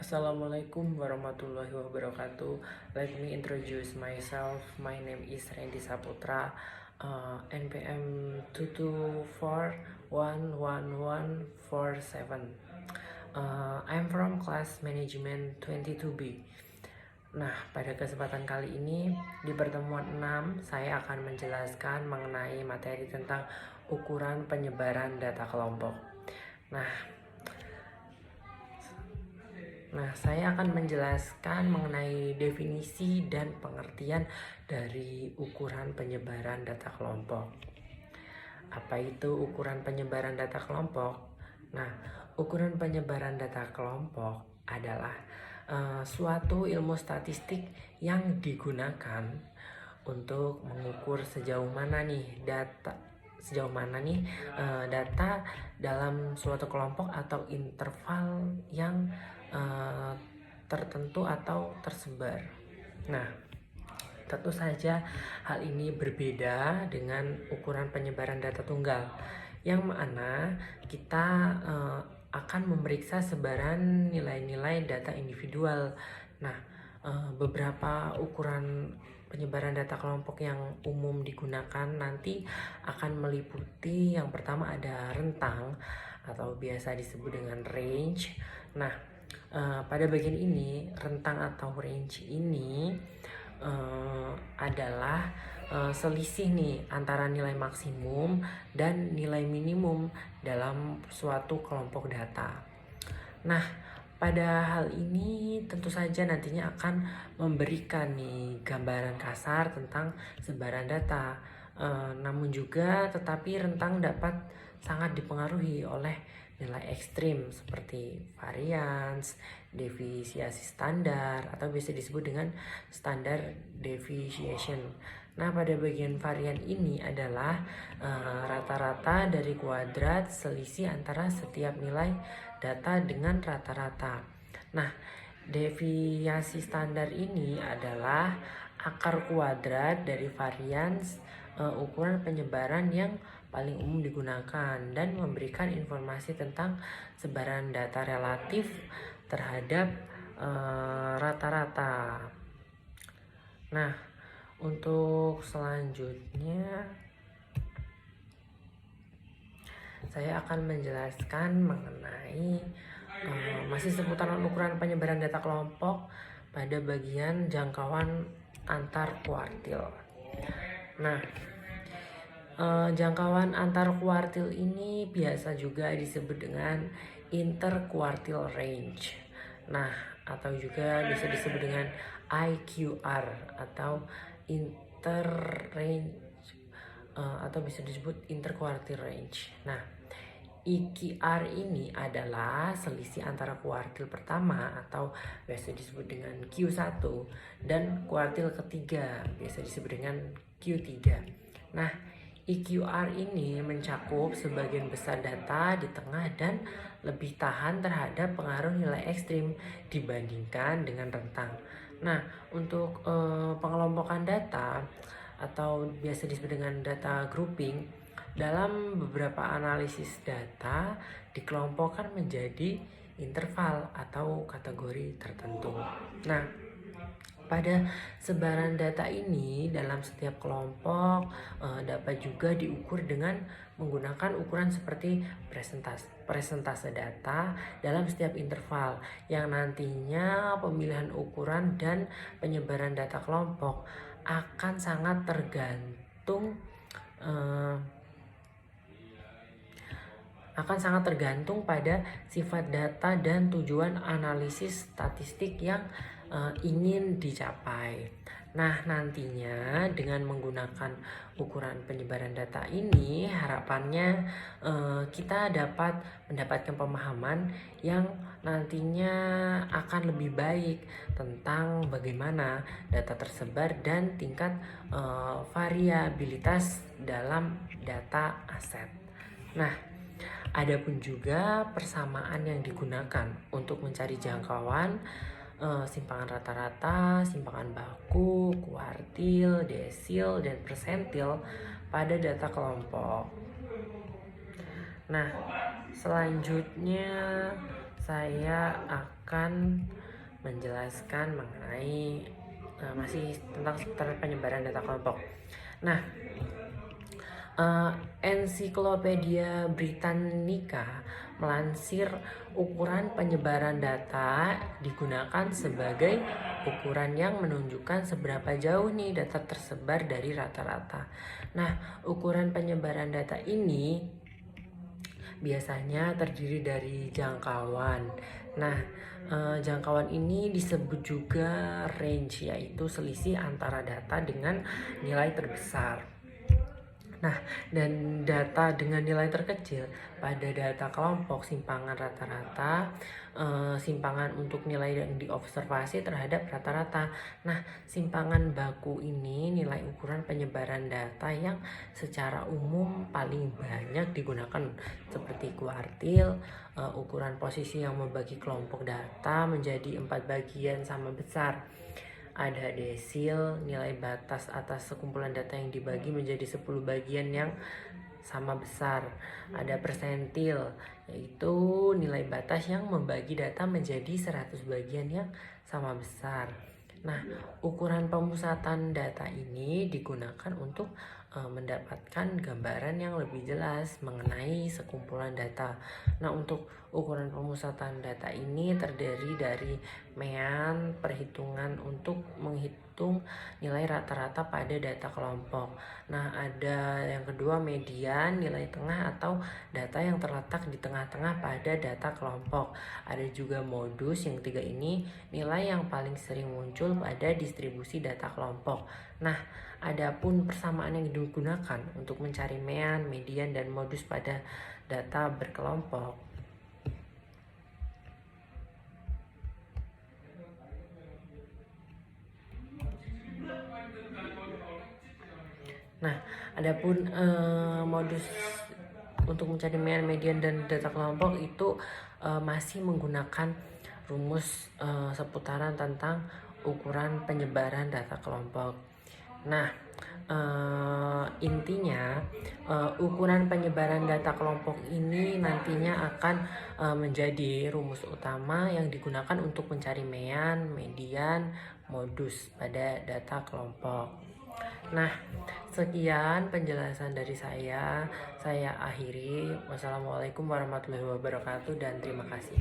Assalamualaikum warahmatullahi wabarakatuh. Let me introduce myself. My name is Randy Saputra, NPM 2241147. I'm from class management 22B. Nah, pada kesempatan kali ini di pertemuan 6 saya akan menjelaskan mengenai materi tentang ukuran penyebaran data kelompok. Nah, saya akan menjelaskan mengenai definisi dan pengertian dari ukuran penyebaran data kelompok. Apa itu ukuran penyebaran data kelompok? Nah, ukuran penyebaran data kelompok adalah suatu ilmu statistik yang digunakan untuk mengukur sejauh mana data dalam suatu kelompok atau interval yang tertentu atau tersebar. Nah, tentu saja hal ini berbeda dengan ukuran penyebaran data tunggal, yang mana kita akan memeriksa sebaran nilai-nilai data individual. Nah, beberapa ukuran penyebaran data kelompok yang umum digunakan nanti akan meliputi yang pertama ada rentang atau biasa disebut dengan range. Nah, pada bagian ini rentang atau range ini adalah selisih antara nilai maksimum dan nilai minimum dalam suatu kelompok data. Nah, pada hal ini tentu saja nantinya akan memberikan gambaran kasar tentang sebaran data. Namun juga tetapi rentang dapat sangat dipengaruhi oleh nilai ekstrim seperti variance, deviasi standar, atau bisa disebut dengan standard deviation. Nah, pada bagian varian ini adalah rata-rata dari kuadrat selisih antara setiap nilai data dengan rata-rata. Nah, deviasi standar ini adalah akar kuadrat dari varians ukuran penyebaran yang paling umum digunakan dan memberikan informasi tentang sebaran data relatif terhadap rata-rata. Nah, untuk selanjutnya saya akan menjelaskan mengenai masih seputaran ukuran penyebaran data kelompok pada bagian jangkauan antar kuartil. Nah, jangkauan antar kuartil ini biasa juga disebut dengan interquartile range. Nah, atau juga bisa disebut dengan IQR atau interrange atau bisa disebut interquartile range. Nah, IQR ini adalah selisih antara kuartil pertama atau biasa disebut dengan Q1 dan kuartil ketiga biasa disebut dengan Q3. Nah, IQR ini mencakup sebagian besar data di tengah dan lebih tahan terhadap pengaruh nilai ekstrim dibandingkan dengan rentang. Nah, untuk pengelompokan data atau biasa disebut dengan data grouping, dalam beberapa analisis data dikelompokkan menjadi interval atau kategori tertentu. Nah, pada sebaran data ini dalam setiap kelompok dapat juga diukur dengan menggunakan ukuran seperti presentase data dalam setiap interval, yang nantinya pemilihan ukuran dan penyebaran data kelompok akan sangat tergantung pada sifat data dan tujuan analisis statistik yang ingin dicapai. Nah, nantinya dengan menggunakan ukuran penyebaran data ini harapannya kita dapat mendapatkan pemahaman yang nantinya akan lebih baik tentang bagaimana data tersebar dan tingkat variabilitas dalam data aset. Nah, adapun juga persamaan yang digunakan untuk mencari jangkauan simpangan rata-rata, simpangan baku, kuartil, desil, dan persentil pada data kelompok. Nah, selanjutnya saya akan menjelaskan mengenai masih tentang seputar penyebaran data kelompok. Nah, Ensiklopedia Britannica melansir ukuran penyebaran data digunakan sebagai ukuran yang menunjukkan seberapa jauh nih data tersebar dari rata-rata. Nah, ukuran penyebaran data ini biasanya terdiri dari jangkauan. Nah, jangkauan ini disebut juga range, yaitu selisih antara data dengan nilai terbesar. Nah, dan data dengan nilai terkecil pada data kelompok simpangan rata-rata, simpangan untuk nilai yang diobservasi terhadap rata-rata. Nah, simpangan baku ini nilai ukuran penyebaran data yang secara umum paling banyak digunakan seperti kuartil, ukuran posisi yang membagi kelompok data menjadi 4 bagian sama besar. Ada desil, nilai batas atas sekumpulan data yang dibagi menjadi 10 bagian yang sama besar. Ada persentil, yaitu nilai batas yang membagi data menjadi 100 bagian yang sama besar. Nah, ukuran pemusatan data ini digunakan untuk mendapatkan gambaran yang lebih jelas mengenai sekumpulan data. Nah, untuk ukuran pemusatan data ini terdiri dari mean, perhitungan untuk menghitung nilai rata-rata pada data kelompok. Nah, ada yang kedua median, nilai tengah atau data yang terletak di tengah-tengah pada data kelompok. Ada juga modus, yang ketiga ini nilai yang paling sering muncul pada distribusi data kelompok. Nah, adapun persamaan yang digunakan untuk mencari mean, median, dan modus pada data berkelompok. Nah, adapun modus untuk mencari mean, median, dan data kelompok itu masih menggunakan rumus seputaran tentang ukuran penyebaran data kelompok. Nah, intinya ukuran penyebaran data kelompok ini nantinya akan menjadi rumus utama yang digunakan untuk mencari mean, median, modus pada data kelompok. Nah, sekian penjelasan dari saya. Saya akhiri. Wassalamualaikum warahmatullahi wabarakatuh dan terima kasih.